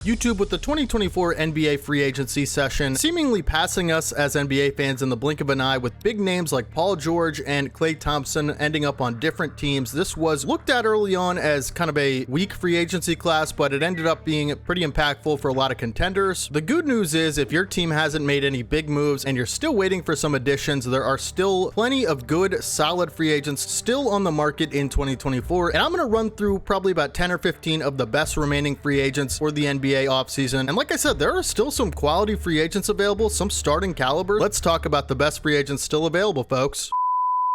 YouTube, with the 2024 NBA free agency session seemingly passing us as NBA fans in the blink of an eye, with big names like Paul George and Klay Thompson ending up on different teams. This was looked at early on as kind of a weak free agency class, but it ended up being pretty impactful for a lot of contenders. The good news is, if your team hasn't made any big moves and you're still waiting for some additions, there are still plenty of good, solid free agents still on the market in 2024. And I'm going to run through probably about 10 or 15 of the best remaining free agents for the NBA offseason. And like I said, there are still some quality free agents available, some starting caliber. Let's talk about the best free agents still available, folks.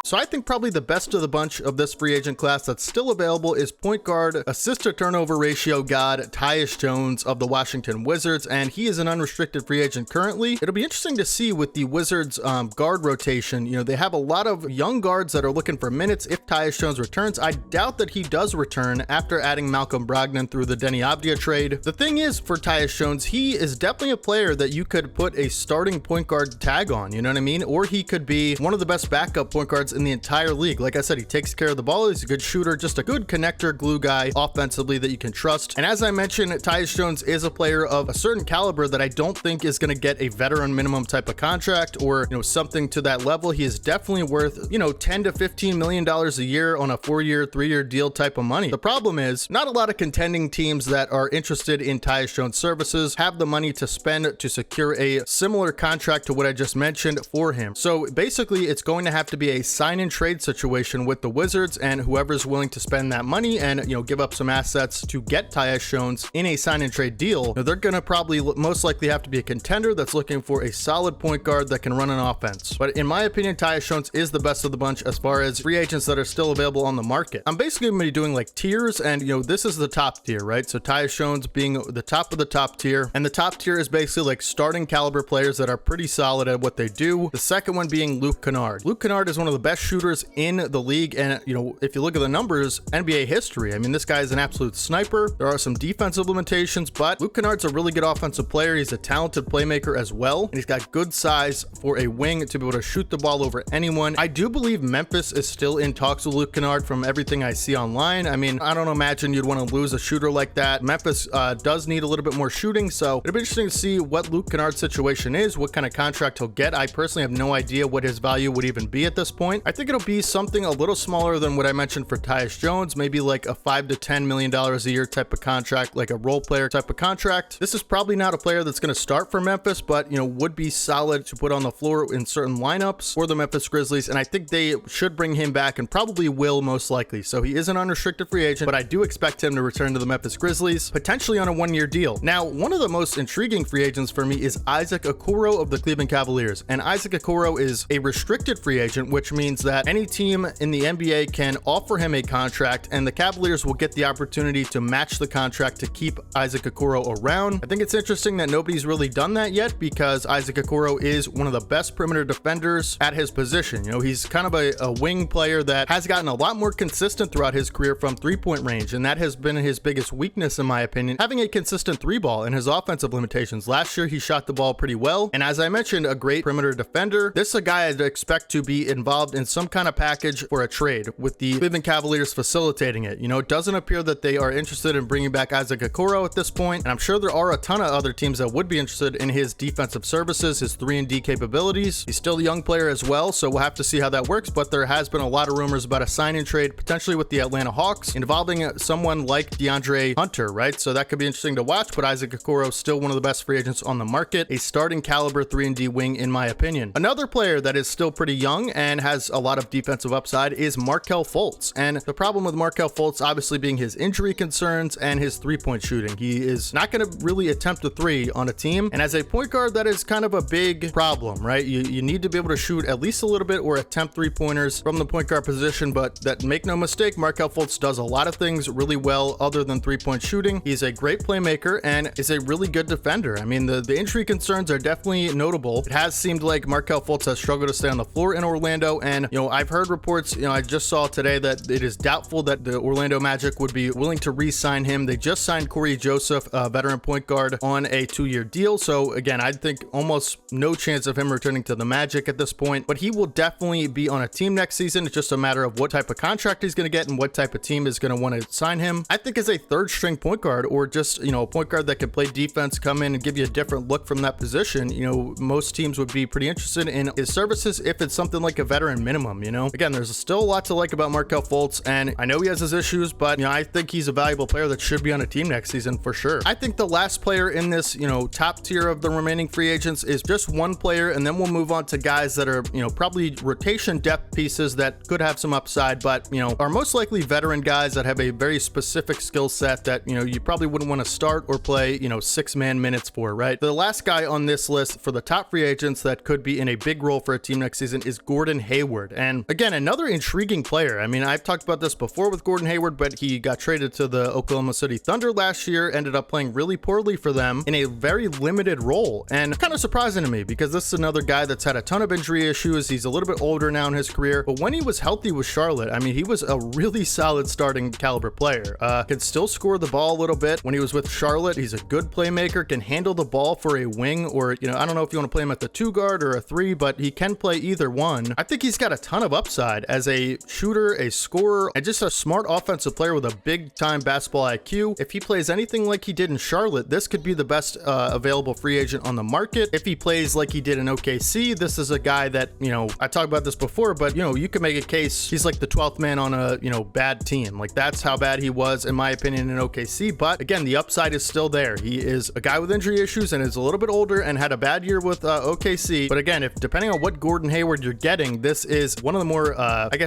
So I think probably the best of the bunch of this free agent class that's still available is point guard, assist to turnover ratio god Tyus Jones of the Washington Wizards, and he is an unrestricted free agent currently. It'll be interesting to see with the Wizards guard rotation. You know, they have a lot of young guards that are looking for minutes if Tyus Jones returns. I doubt that he does return after adding Malcolm Brogdon through the Denny Avdia trade. The thing is, for Tyus Jones, he is definitely a player that you could put a starting point guard tag on, you know what I mean? Or he could be one of the best backup point guards in the entire league. Like I said, he takes care of the ball. He's a good shooter, just a good connector, glue guy offensively that you can trust. And as I mentioned, Tyus Jones is a player of a certain caliber that I don't think is going to get a veteran minimum type of contract or, you know, something to that level. He is definitely worth, you know, $10 to $15 million a year on a 4-year, 3-year deal type of money. The problem is, not a lot of contending teams that are interested in Tyus Jones' services have the money to spend to secure a similar contract to what I just mentioned for him. So basically, it's going to have to be a sign and trade situation with the Wizards, and whoever's willing to spend that money and, you know, give up some assets to get Tyus Jones in a sign and trade deal. Now, they're going to probably most likely have to be a contender that's looking for a solid point guard that can run an offense. But in my opinion, Tyus Jones is the best of the bunch as far as free agents that are still available on the market. I'm basically going to be doing like tiers, and, you know, this is the top tier, right? So Tyus Jones being the top of the top tier, and the top tier is basically like starting caliber players that are pretty solid at what they do. The second one being Luke Kennard. Luke Kennard is one of the best shooters in the league, and, you know, if you look at the numbers, NBA history, I mean, this guy is an absolute sniper. There are some defensive limitations, but Luke Kennard's a really good offensive player. He's a talented playmaker as well, and he's got good size for a wing to be able to shoot the ball over anyone. I do believe Memphis is still in talks with Luke Kennard from everything I see online. I mean, I don't imagine you'd want to lose a shooter like that. Memphis does need a little bit more shooting, so it'll be interesting to see what Luke Kennard's situation is, what kind of contract he'll get. I personally have no idea what his value would even be at this point. I think it'll be something a little smaller than what I mentioned for Tyus Jones, maybe like a $5 to $10 million a year type of contract, like a role player type of contract. This is probably not a player that's going to start for Memphis, but, you know, would be solid to put on the floor in certain lineups for the Memphis Grizzlies, and I think they should bring him back, and probably will most likely. So he is an unrestricted free agent, but I do expect him to return to the Memphis Grizzlies, potentially on a 1-year deal. Now, one of the most intriguing free agents for me is Isaac Okoro of the Cleveland Cavaliers, and Isaac Okoro is a restricted free agent, which means that any team in the NBA can offer him a contract, and the Cavaliers will get the opportunity to match the contract to keep Isaac Okoro around. I think it's interesting that nobody's really done that yet, because Isaac Okoro is one of the best perimeter defenders at his position. You know, he's kind of a wing player that has gotten a lot more consistent throughout his career from 3-point range, and that has been his biggest weakness, in my opinion, having a consistent 3-ball and his offensive limitations. Last year, he shot the ball pretty well, and as I mentioned, a great perimeter defender. This is a guy I'd expect to be involved in some kind of package for a trade, with the Cleveland Cavaliers facilitating it. You know, it doesn't appear that they are interested in bringing back Isaac Okoro at this point, and I'm sure there are a ton of other teams that would be interested in his defensive services, his 3-and-D capabilities. He's still a young player as well, so we'll have to see how that works, but there has been a lot of rumors about a sign-and trade, potentially with the Atlanta Hawks, involving someone like DeAndre Hunter, right? So that could be interesting to watch, but Isaac Okoro is still one of the best free agents on the market, a starting caliber 3-and-D wing, in my opinion. Another player that is still pretty young and has a lot of defensive upside is Markelle Fultz, and the problem with Markelle Fultz obviously being his injury concerns and his 3-point shooting. He is not going to really attempt a 3 on a team, and as a point guard, that is kind of a big problem, right? You need to be able to shoot at least a little bit or attempt 3-pointers from the point guard position, but that, make no mistake, Markelle Fultz does a lot of things really well other than 3-point shooting. He's a great playmaker and is a really good defender. I mean, the injury concerns are definitely notable. It has seemed like Markelle Fultz has struggled to stay on the floor in Orlando, and And, I've heard reports, I just saw today that it is doubtful that the Orlando Magic would be willing to re-sign him. They just signed Corey Joseph, a veteran point guard, on a 2-year deal. So again, I think almost no chance of him returning to the Magic at this point, but he will definitely be on a team next season. It's just a matter of what type of contract he's going to get and what type of team is going to want to sign him. I think as a third string point guard, or just, a point guard that can play defense, come in and give you a different look from that position, most teams would be pretty interested in his services if it's something like a veteran minimum. Again, there's still a lot to like about Markelle Fultz, and I know he has his issues, but I think he's a valuable player that should be on a team next season for sure. I think the last player in this, top tier of the remaining free agents is just one player, and then we'll move on to guys that are, probably rotation depth pieces that could have some upside, but, are most likely veteran guys that have a very specific skill set that, you probably wouldn't want to start or play, 6-man minutes for, right? The last guy on this list for the top free agents that could be in a big role for a team next season is Gordon Hayward. And again, another intriguing player. I mean, I've talked about this before with Gordon Hayward, but he got traded to the Oklahoma City Thunder last year, ended up playing really poorly for them in a very limited role. And kind of surprising to me because this is another guy that's had a ton of injury issues. He's a little bit older now in his career, but when he was healthy with Charlotte, I mean, he was a really solid starting caliber player. Could still score the ball a little bit. When he was with Charlotte, he's a good playmaker, can handle the ball for a wing, or, I don't know if you want to play him at the 2 guard or a 3, but he can play either one. I think he's got a ton of upside as a shooter, a scorer, and just a smart offensive player with a big time basketball IQ. If he plays anything like he did in Charlotte, this could be the best available free agent on the market. If he plays like he did in OKC, this is a guy that, I talked about this before, but, you can make a case he's like the 12th man on a, bad team. Like, that's how bad he was, in my opinion, in OKC. But again, the upside is still there. He is a guy with injury issues and is a little bit older and had a bad year with OKC. But again, if depending on what Gordon Hayward you're getting, this is one of the more,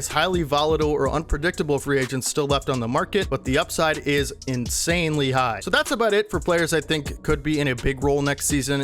highly volatile or unpredictable free agents still left on the market, but the upside is insanely high. So that's about it for players I think could be in a big role next season.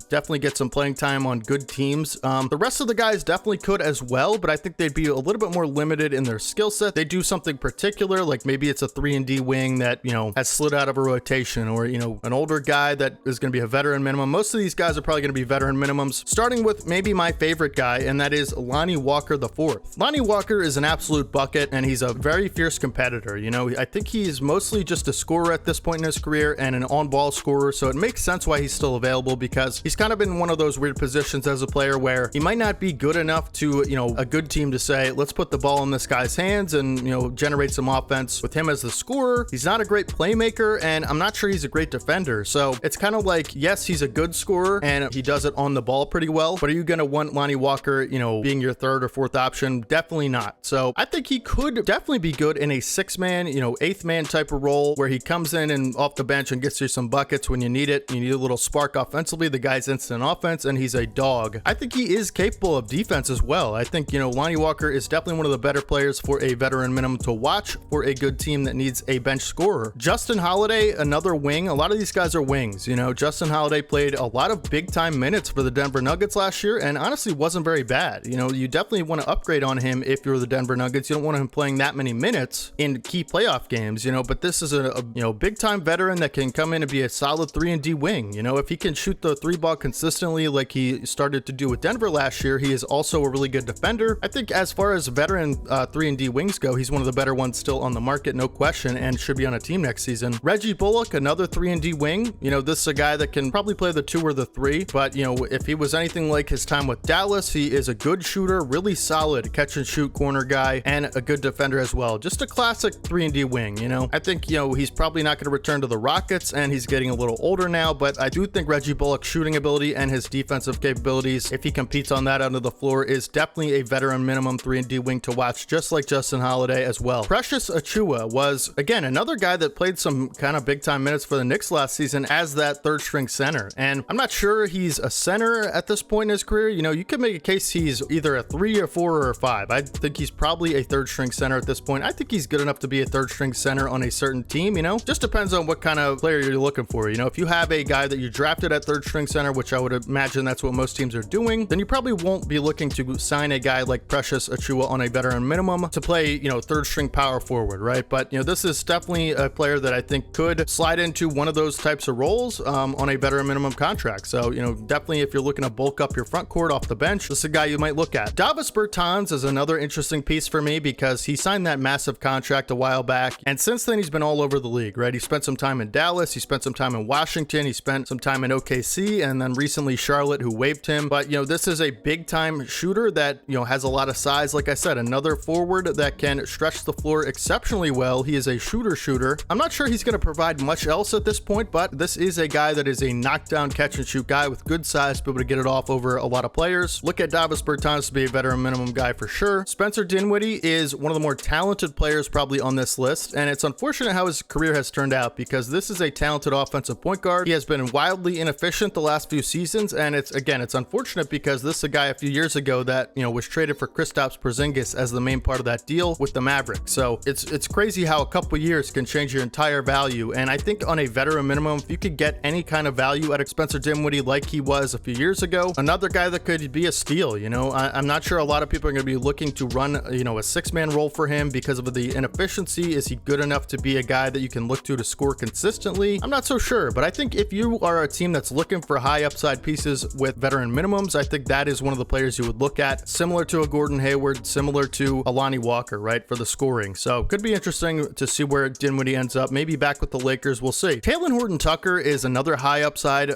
Definitely get some playing time on good teams. The rest of the guys definitely could as well, but I think they'd be a little bit more limited in their skill set. They do something particular, like maybe it's a 3-and-D wing that, has slid out of a rotation, or, an older guy that is going to be a veteran minimum. Most of these guys are probably going to be veteran minimums, starting with maybe my favorite guy, and that is Lonnie Walker IV. Lonnie Walker is an absolute bucket, and he's a very fierce competitor. I think he's mostly just a scorer at this point in his career and an on-ball scorer, so it makes sense why he's still available, because he's kind of been in one of those weird positions as a player where he might not be good enough to, a good team to say, let's put the ball in this guy's hands and, generate some offense with him as the scorer. He's not a great playmaker, and I'm not sure he's a great defender. So it's kind of like, yes, he's a good scorer and he does it on the ball pretty well, but are you going to want Lonnie Walker, being your 3rd or 4th option? Definitely not. So I think he could definitely be good in a 6-man, 8th-man type of role where he comes in and off the bench and gets you some buckets when you need it. You need a little spark offensively. The guy's instant offense, and he's a dog. I think he is capable of defense as well. I think, Lonnie Walker is definitely one of the better players for a veteran minimum to watch for a good team that needs a bench scorer. Justin Holiday, another wing. A lot of these guys are wings. Justin Holiday played a lot of big time minutes for the Denver Nuggets last year and honestly wasn't very bad. You definitely want to upgrade on him if you're the Denver Nuggets. You don't want him playing that many minutes in key playoff games, but this is a big time veteran that can come in and be a solid 3-and-D wing. If he can shoot the 3-ball consistently like he started to do with Denver last year, he is also a really good defender. I think as far as veteran 3-and-D wings go, he's one of the better ones still on the market, no question, and should be on a team next season. Reggie Bullock, another 3-and-D wing. This is a guy that can probably play the 2 or the 3, but if he was anything like his time with Dallas, he is a good shooter, really solid catch and shoot corner guy, and a good defender as well. Just a classic 3-and-D wing. I think he's probably not going to return to the Rockets, and he's getting a little older now, but I do think Reggie Bullock's shooting ability and his defensive capabilities, if he competes on that end of the floor, is definitely a veteran minimum 3-and-D wing to watch, just like Justin Holiday as well. Precious Achiuwa was, again, another guy that played some kind of big time minutes for the Knicks last season as that 3rd string center, and I'm not sure he's a center at this point in his career. You could make a case he's either a 3 or 4 or a 5. I think he's probably a 3rd string center at this point. I think he's good enough to be a 3rd string center on a certain team. Just depends on what kind of player you're looking for. If you have a guy that you drafted at 3rd string center, which I would imagine that's what most teams are doing, then you probably won't be looking to sign a guy like Precious Achiuwa on a veteran minimum to play, 3rd string power forward, right? But, this is definitely a player that I think could slide into one of those types of roles on a veteran minimum contract. So, definitely if you're looking to bulk up your front court off the bench, this is a guy you might look at. Davis Davis Bertans is another interesting piece for me because he signed that massive contract a while back, and since then he's been all over the league, right? He spent some time in Dallas, he spent some time in Washington, he spent some time in OKC, and then recently Charlotte, who waived him. But, this is a big-time shooter that, has a lot of size. Like I said, another forward that can stretch the floor exceptionally well. He is a shooter. I'm not sure he's going to provide much else at this point, but this is a guy that is a knockdown catch-and-shoot guy with good size to be able to get it off over a lot of players. Look at Davis Bertans to be a veteran minimum guy for sure. Spencer Dinwiddie is one of the more talented players probably on this list, and it's unfortunate how his career has turned out because this is a talented offensive point guard. He has been wildly inefficient the last few seasons, and it's unfortunate because this is a guy a few years ago that, was traded for Kristaps Porzingis as the main part of that deal with the Mavericks. So it's crazy how a couple years can change your entire value, and I think on a veteran minimum, if you could get any kind of value out of Spencer Dinwiddie like he was a few years ago, another guy that could be a steal. I'm not sure a lot of people are going to be looking to run, a six-man role for him because of the inefficiency. Is he good enough to be a guy that you can look to score consistently? I'm not so sure, but I think if you are a team that's looking for high upside pieces with veteran minimums, I think that is one of the players you would look at, similar to a Gordon Hayward, similar to a Lonnie Walker, right, for the scoring. So could be interesting to see where Dinwiddie ends up. Maybe back with the Lakers, we'll see. Talen Horton-Tucker is another high upside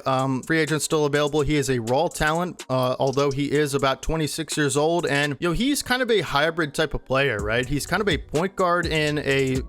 free agent still available. He is a raw talent, although he is about 26 years old, and he's kind of a hybrid type of player, right? He's kind of a point guard in a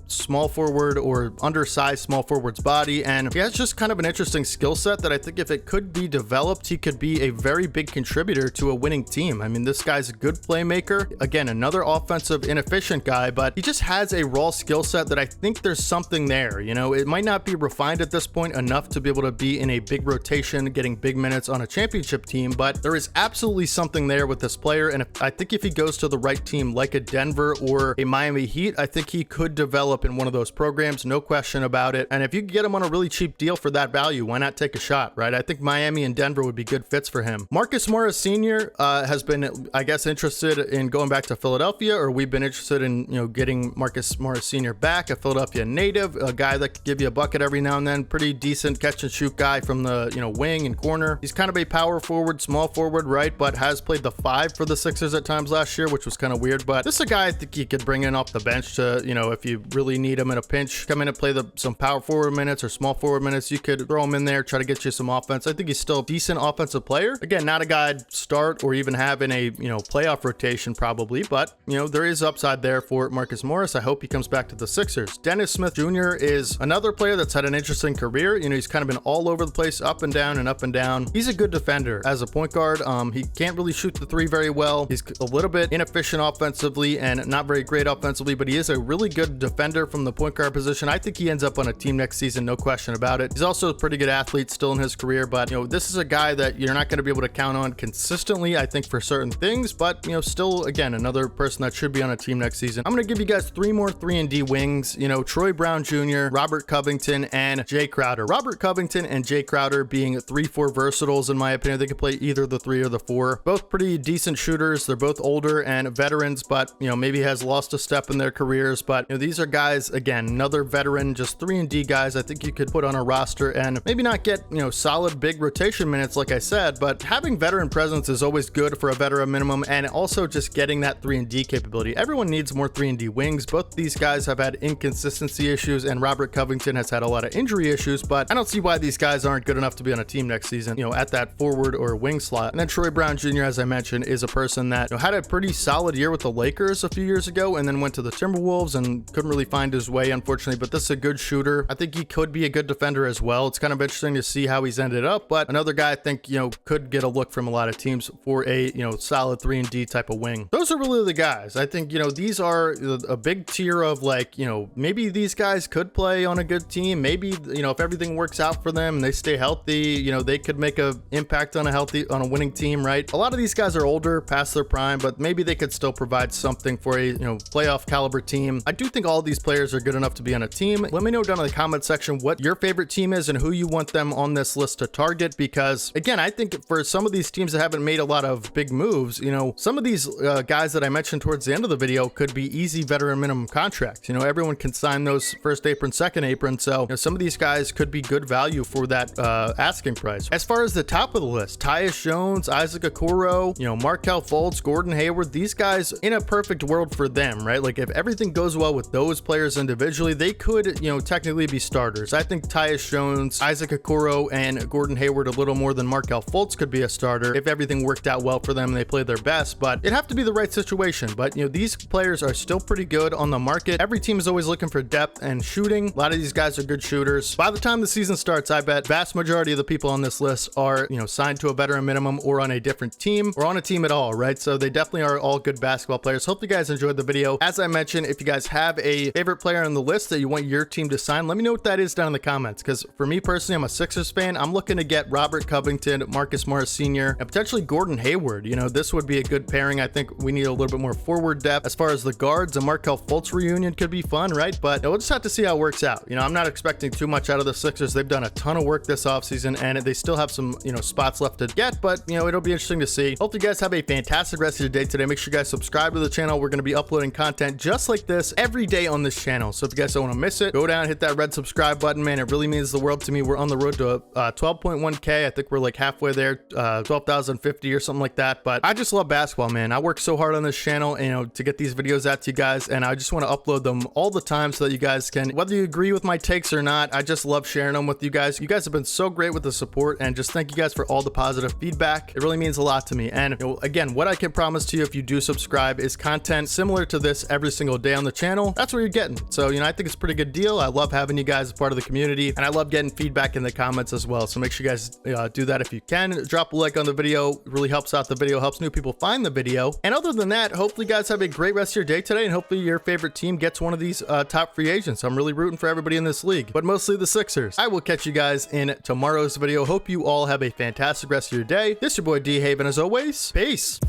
small forward or undersized small forward's body, and he has just kind of an interesting skill set that I think if it could be developed, he could be a very big contributor to a winning team. I mean, this guy's a good playmaker. Again, another offensive inefficient guy, but he just has a raw skill set that I think there's something there. It might not be refined at this point enough to be able to be in a big rotation, getting big minutes on a championship team, but there is absolutely something there with this player, and I think if he goes to the right team like a Denver or a Miami Heat, I think he could develop in one of those programs, no question about it. And if you could get him on a really cheap deal for that value, why not take a shot, right? I think Miami and Denver would be good fits for him. Marcus Morris Sr. Has been, I guess, interested in going back to Philadelphia, or we've been interested in, getting Marcus Morris Sr. back, a Philadelphia native, a guy that could give you a bucket every now and then, pretty decent catch and shoot guy from the, wing and corner. He's kind of a power forward, small forward, right? But has played the 5 for the Sixers at times last year, which was kind of weird. But this is a guy I think you could bring in off the bench to, if you really need him in a pinch, come in and play some power forward minutes or small forward minutes. You could throw him in there, try to get you some offense. I think he's still a decent offensive player. Again, not a guy I'd start or even have in a, playoff rotation probably, but, there is upside there for Marcus Morris. I hope he comes back to the Sixers. Dennis Smith Jr. is another player that's had an interesting career. He's kind of been all over the place, up and down and up and down. He's a good defender as a point guard. He can't really shoot the 3 very well. He's a little bit inefficient offensively and not very great offensively, but he is a really good defender from the point guard position. I think he ends up on a team next season, no question about it. He's also a pretty good athlete still in his career, but this is a guy that you're not going to be able to count on consistently, I think, for certain things, but still, again, another person that should be on a team next season. I'm going to give you guys 3 more 3-and-D wings, Troy Brown Jr., Robert Covington, and Jay Crowder. Robert Covington and Jay Crowder being 3-4 versatiles, in my opinion. They could play either the 3 or the 4. Both pretty decent shooters. They're both older and veterans, but, maybe has lost a step in their careers. But, these are guys, again, another veteran, just 3-and-D guys I think you could put on a roster and maybe not get, solid big rotation minutes, like I said, but having veteran presence is always good for a veteran minimum, and also just getting that 3-and-D capability. Everyone needs more 3-and-D wings. Both these guys have had inconsistency issues, and Robert Covington has had a lot of injury issues, but I don't see why these guys aren't good enough to be on a team next season, at that forward or wing slot. And then Troy Brown Jr., as I mentioned, is a person that had a pretty solid year with the Lakers a few years ago, and then went to the Timberwolves and couldn't really find his way, unfortunately, but this is a good shooter. I think he could be a good defender as well. It's kind of interesting to see how he's ended up, but another guy I think, could get a look from a lot of teams for a, solid 3-and-D type of wing. Those are really the guys. I think, these are a big tier of like, maybe these guys could play on a good team. Maybe, if everything works out for them and they stay healthy, they could make a impact on a winning team, right? A lot of these guys are older, past their prime, but maybe they could still provide something for a, playoff caliber team. I do think all of these players are good enough to be on a team. Let me know down in the comment section what your favorite team is and who you want them on this list to target, because again, I think for some of these teams that haven't made a lot of big moves, some of these guys that I mentioned towards the end of the video could be easy veteran minimum contracts. Everyone can sign those first apron, second apron. So some of these guys could be good value for that asking price. As far as the top of the list, Tyus Jones, Isaac Okoro, Markelle Fultz, Gordon Hayward, these guys, in a perfect world for them, right? Like if everything goes well with those players individually, they could, technically be starters. I think Tyus Jones, Isaac Okoro, and Gordon Hayward a little more than Markelle Fultz could be a starter if everything worked out well for them and they played their best, but it'd have to be the right situation. But these players are still pretty good on the market. Every team is always looking for depth and shooting. A lot of these guys are good shooters. By the time the season starts, I bet vast majority of the people on this list are, signed to a veteran minimum or on a different team or on a team at all, right? So they definitely are all good basketball players. Hope you guys enjoyed the video. As I mentioned, if you guys have a favorite player on the list that you want your team to sign, let me know what that is down in the comments, because for me personally, I'm a Sixers fan. I'm looking to get Robert Covington, Marcus Morris Sr., and potentially Gordon Hayward. This would be a good pairing. I think we need a little bit more forward depth. As far as the guards, a Markelle Fultz reunion could be fun, right? But we'll just have to see how it works out. I'm not expecting too much out of the Sixers. They've done a ton of work this offseason, and they still have some, spots left to get, but, it'll be interesting to see. Hope you guys have a fantastic rest of your day today. Make sure you guys subscribe to the channel. We're going to be uploading content just like this every day on this channel. So if you guys don't want to miss it, go down, hit that red subscribe button, man. It really means the world to me. We're on the road to 12.1K. I think we're like halfway there, 12,050 or something like that. But I just love basketball, man. I work so hard on this channel, to get these videos out to you guys, and I just want to upload them all the time so that you guys can, whether you agree with my takes or not, I just love sharing them with you guys. You guys have been so great with the support, and just thank you guys for all the positive feedback. It really means a lot to me. And again, what I can promise to you if you do subscribe is content similar to this every single day on the channel. That's what you're getting. So, I think it's a pretty good deal. I love having you guys as part of the community, and I love getting feedback in the comments as well. So make sure you guys do that if you can. Drop a like on the video. It really helps out the video, helps new people find the video. And other than that, hopefully you guys have a great rest of your day today, and hopefully your favorite team gets one of these top free agents. I'm really rooting for everybody in this league, but mostly the Sixers. I will catch you guys in tomorrow's video. Hope you all have a fantastic rest of your day. This is your boy D Haven, as always. Peace.